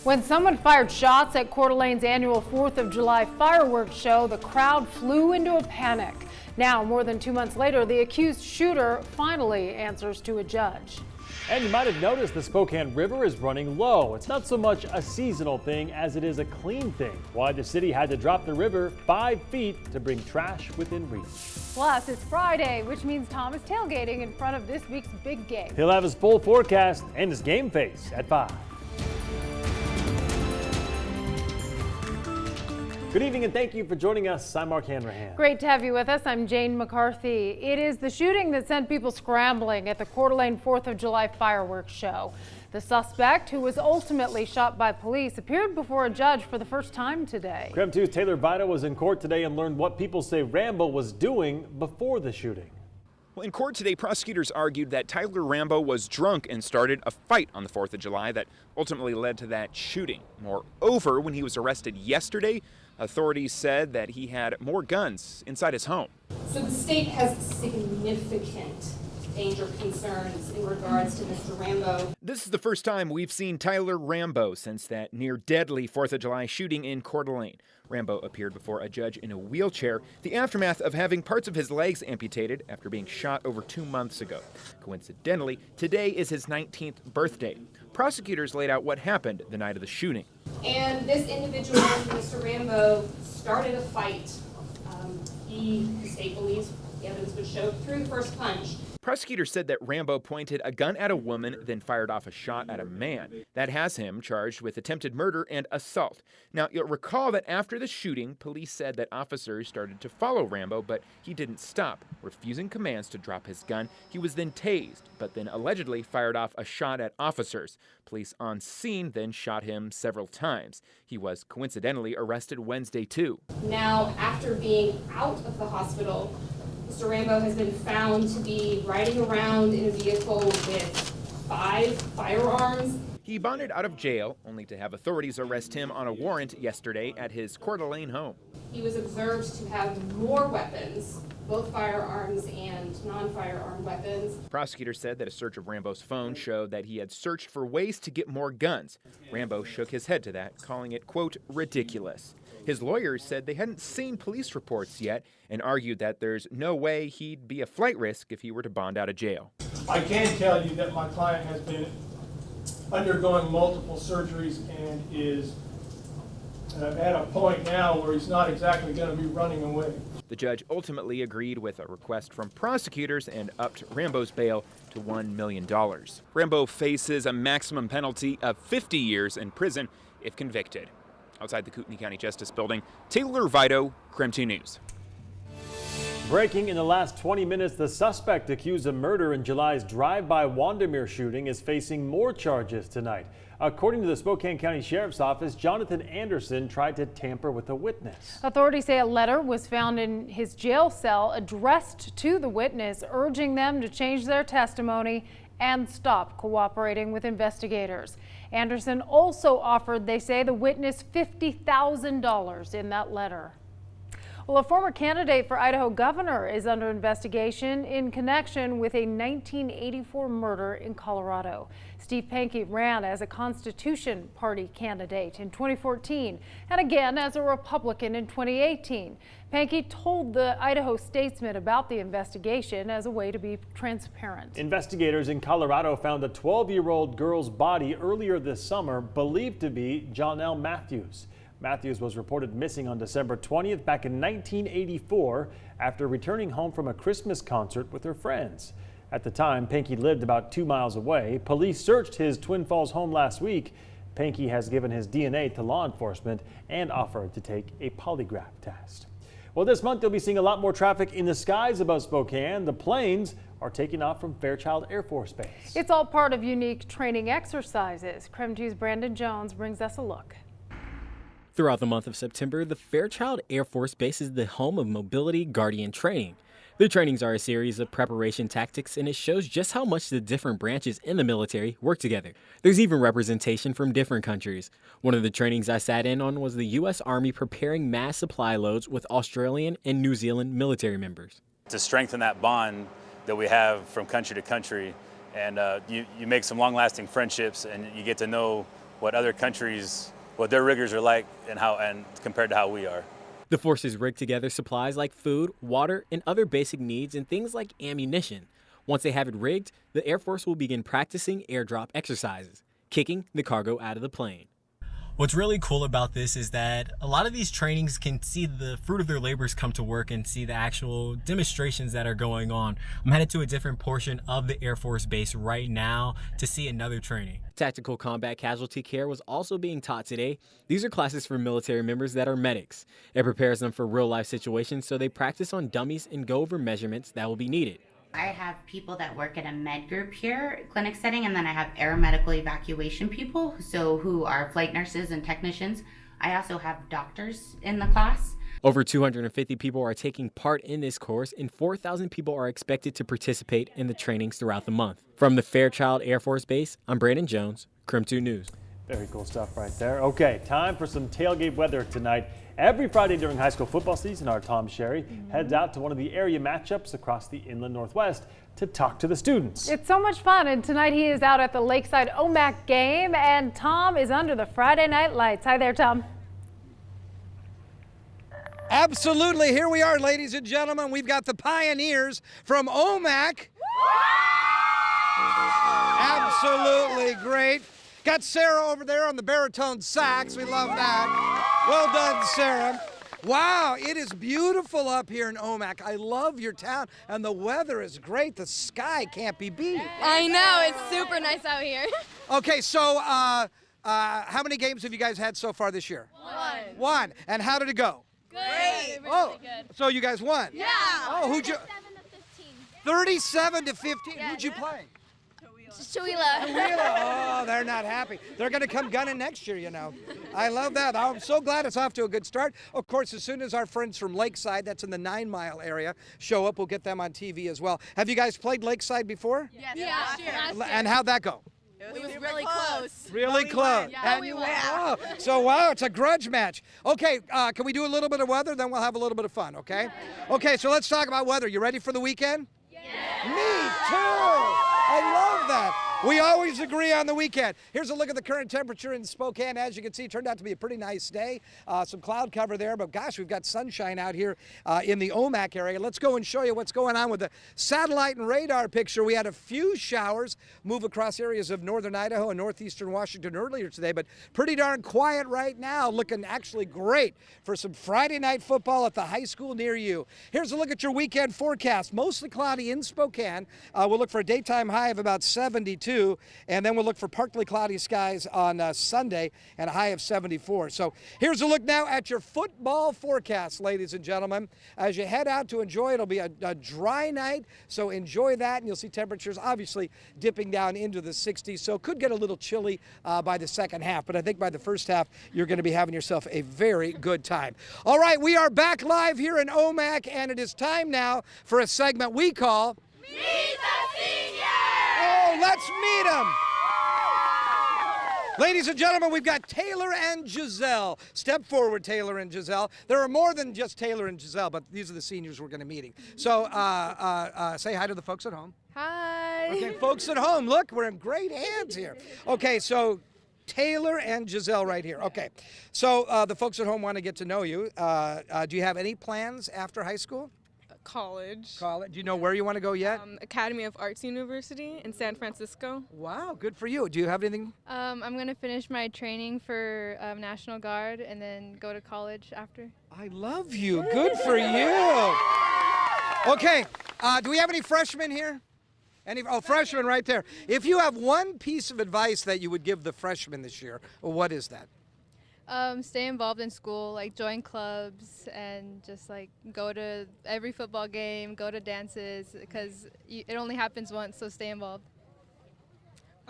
When someone fired shots at Coeur d'Alene's annual 4th of July fireworks show, the crowd flew into a panic. Now, more than 2 months later, the accused shooter finally answers to a judge. And you might have noticed the Spokane River is running low. It's not so much a seasonal thing as it is a clean thing. Why the city had to drop the river 5 feet to bring trash within reach. Plus, it's Friday, which means Tom is tailgating in front of this week's big game. He'll have his full forecast and his game face at 5. Good evening and thank you for joining us. I'm Mark Hanrahan. Great to have you with us. I'm Jane McCarthy. It is the shooting that sent people scrambling at the Coeur d'Alene 4th of July fireworks show. The suspect, who was ultimately shot by police, appeared before a judge for the first time today. KREM 2's Taylor Vita was in court today and learned what people say Rambo was doing before the shooting. Well, in court today, prosecutors argued that Tyler Rambo was drunk and started a fight on the 4th of July that ultimately led to that shooting. Moreover, when he was arrested yesterday, authorities said that he had more guns inside his home. So the state has significant danger concerns in regards to Mr. Rambo. This is the first time we've seen Tyler Rambo since that near deadly 4th of July shooting in Coeur d'Alene. Rambo appeared before a judge in a wheelchair, the aftermath of having parts of his legs amputated after being shot over 2 months ago. Coincidentally, today is his 19th birthday. Prosecutors laid out what happened the night of the shooting. And this individual, Mr. Rambo, started a fight. The state believes the evidence would show through the first punch. Prosecutors said that Rambo pointed a gun at a woman, then fired off a shot at a man. That has him charged with attempted murder and assault. Now, you'll recall that after the shooting, police said that officers started to follow Rambo, but he didn't stop, refusing commands to drop his gun. He was then tased, but then allegedly fired off a shot at officers. Police on scene then shot him several times. He was coincidentally arrested Wednesday, too. Now, after being out of the hospital, Mr. Rambo has been found to be riding around in a vehicle with 5 firearms. He bonded out of jail, only to have authorities arrest him on a warrant yesterday at his Coeur d'Alene home. He was observed to have more weapons, both firearms and non-firearm weapons. Prosecutors said that a search of Rambo's phone showed that he had searched for ways to get more guns. Rambo shook his head to that, calling it, quote, ridiculous. His lawyers said they hadn't seen police reports yet and argued that there's no way he'd be a flight risk if he were to bond out of jail. I can tell you that my client has been undergoing multiple surgeries and is at a point now where he's not exactly going to be running away. The judge ultimately agreed with a request from prosecutors and upped Rambo's bail to $1 million. Rambo faces a maximum penalty of 50 years in prison if convicted. Outside the Kootenai County Justice Building, Taylor Vita, KREM 2 News. Breaking in the last 20 minutes, the suspect accused of murder in July's drive-by Windermere shooting is facing more charges tonight. According to the Spokane County Sheriff's Office, Jonathan Anderson tried to tamper with a witness. Authorities say a letter was found in his jail cell addressed to the witness, urging them to change their testimony and stop cooperating with investigators. Anderson also offered, they say, the witness $50,000 in that letter. Well, a former candidate for Idaho governor is under investigation in connection with a 1984 murder in Colorado. Steve Pankey ran as a Constitution Party candidate in 2014 and again as a Republican in 2018. Pankey told the Idaho Statesman about the investigation as a way to be transparent. Investigators in Colorado found a 12-year-old girl's body earlier this summer, believed to be Jonelle Matthews. Matthews was reported missing on December 20th back in 1984 after returning home from a Christmas concert with her friends. At the time, Pankey lived about 2 miles away. Police searched his Twin Falls home last week. Pankey has given his DNA to law enforcement and offered to take a polygraph test. Well, this month you'll be seeing a lot more traffic in the skies above Spokane. The planes are taking off from Fairchild Air Force Base. It's all part of unique training exercises. KREM 2's Brandon Jones brings us a look. Throughout the month of September, the Fairchild Air Force Base is the home of Mobility Guardian training. The trainings are a series of preparation tactics, and it shows just how much the different branches in the military work together. There's even representation from different countries. One of the trainings I sat in on was the U.S. Army preparing mass supply loads with Australian and New Zealand military members. To strengthen that bond that we have from country to country, and you make some long-lasting friendships, and you get to know what other countries, what their riggers are like and compared to how we are. The forces rig together supplies like food, water, and other basic needs and things like ammunition. Once they have it rigged, the Air Force will begin practicing airdrop exercises, kicking the cargo out of the plane. What's really cool about this is that a lot of these trainings can see the fruit of their labors come to work and see the actual demonstrations that are going on. I'm headed to a different portion of the Air Force Base right now to see another training. Tactical combat casualty care was also being taught today. These are classes for military members that are medics. It prepares them for real life situations so they practice on dummies and go over measurements that will be needed. I have people that work at a med group here, clinic setting, and then I have aeromedical evacuation people, so who are flight nurses and technicians. I also have doctors in the class. Over 250 people are taking part in this course, and 4,000 people are expected to participate in the trainings throughout the month. From the Fairchild Air Force Base, I'm Brandon Jones, KREM 2 News. Very cool stuff right there. Okay, time for some tailgate weather tonight. Every Friday during high school football season, our Tom Sherry heads out to one of the area matchups across the inland Northwest to talk to the students. It's so much fun, and tonight he is out at the Lakeside OMAC game, and Tom is under the Friday night lights. Hi there, Tom. Absolutely. Here we are, ladies and gentlemen. We've got the Pioneers from OMAC. Absolutely great. Got Sarah over there on the baritone sax. We love that. Well done, Sarah. Wow, it is beautiful up here in OMAC. I love your town, and the weather is great. The sky can't be beat. I know, it's super nice out here. Okay, so how many games have you guys had so far this year? One. And how did it go? Great. Oh, Good. so you guys won? Yeah. Oh, who'd you? 37 to 15. Yeah, Who'd you play? Shuila. Oh, they're not happy. They're going to come gunning next year, you know. I love that. I'm so glad it's off to a good start. Of course, as soon as our friends from Lakeside, that's in the 9 Mile area, show up, we'll get them on TV as well. Have you guys played Lakeside before? Yes. Yeah. And how'd that go? It was really close. Really close. Yeah, And we you won. won. Oh, so, wow, it's a grudge match. Okay, can we do a little bit of weather? Then we'll have a little bit of fun, okay? Okay, so let's talk about weather. You ready for the weekend? Yeah. Me too. I love that. We always agree on the weekend. Here's a look at the current temperature in Spokane. As you can see, it turned out to be a pretty nice day. Some cloud cover there, but gosh, we've got sunshine out here in the OMAC area. Let's go and show you what's going on with the satellite and radar picture. We had a few showers move across areas of northern Idaho and northeastern Washington earlier today, but pretty darn quiet right now. Looking actually great for some Friday night football at the high school near you. Here's a look at your weekend forecast. Mostly cloudy in Spokane. We'll look for a daytime high of about 72. And then we'll look for partly cloudy skies on Sunday and a high of 74. So here's a look now at your football forecast, ladies and gentlemen. As you head out to enjoy, it'll be a dry night, so enjoy that, and you'll see temperatures obviously dipping down into the 60s. So it could get a little chilly by the second half, but I think by the first half, you're going to be having yourself a very good time. All right, we are back live here in OMAC, and it is time now for a segment we call Meet the Seniors! Oh, let's meet them. Ladies and gentlemen, we've got Taylor and Giselle. Step forward, Taylor and Giselle. There are more than just Taylor and Giselle, but these are the seniors we're going to be meeting. So say hi to the folks at home. Hi. Okay, folks at home, look, we're in great hands here. Okay, so Taylor and Giselle right here. Okay, so the folks at home want to get to know you. Do you have any plans after high school? College. College. Do you know where you want to go yet? Academy of Arts University in San Francisco. Wow, good for you. Do you have anything? I'm going to finish my training for National Guard and then go to college after. I love you. Good for you. Okay, do we have any freshmen here? Freshmen right there. If you have one piece of advice that you would give the freshmen this year, what is that? Stay involved in school, like join clubs and just like go to every football game, go to dances, because it only happens once, so stay involved.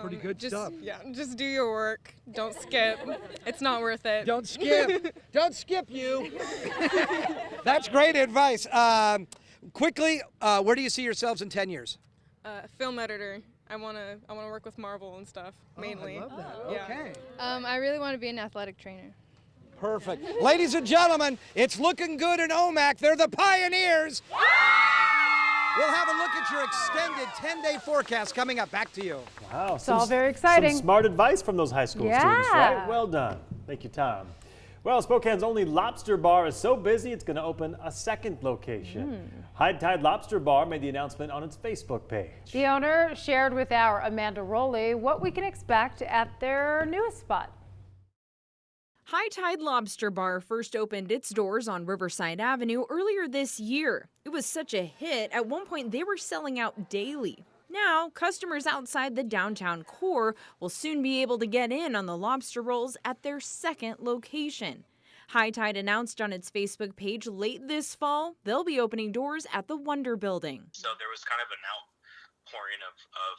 Pretty good stuff. Yeah, just do your work. Don't skip. It's not worth it. Don't skip. Don't skip you. That's great advice. Quickly, where do you see yourselves in 10 years? Film editor. I want to work with Marvel and stuff, mainly. I love that. Yeah. Okay. I really want to be an athletic trainer. Perfect. Ladies and gentlemen, it's looking good in OMAC. They're the Pioneers. We'll have a look at your extended 10-day forecast coming up. Back to you. Wow, It's all very exciting. Some smart advice from those high school students, Yeah. right? Well done. Thank you, Tom. Well, Spokane's only Lobster Bar is so busy it's going to open a second location. High Tide Lobster Bar made the announcement on its Facebook page. The owner shared with our Amanda Rowley what we can expect at their newest spot. High Tide Lobster Bar first opened its doors on Riverside Avenue earlier this year. It was such a hit, at one point they were selling out daily. Now, customers outside the downtown core will soon be able to get in on the lobster rolls at their second location. High Tide announced on its Facebook page late this fall they'll be opening doors at the Wonder Building. So there was kind of an outpouring of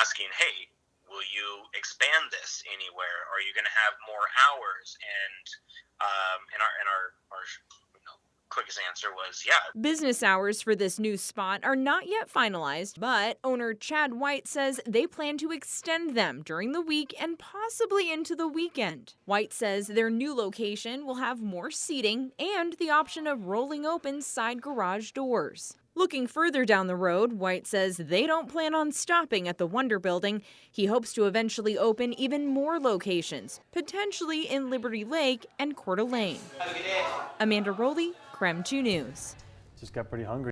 asking, hey, will you expand this anywhere? Are you going to have more hours? And our quickest answer was yeah. Business hours for this new spot are not yet finalized, but owner Chad White says they plan to extend them during the week and possibly into the weekend. White says their new location will have more seating and the option of rolling open side garage doors. Looking further down the road, White says they don't plan on stopping at the Wonder Building. He hopes to eventually open even more locations, potentially in Liberty Lake and Coeur d'Alene. Amanda Rowley, KREM 2 News. Just got pretty hungry.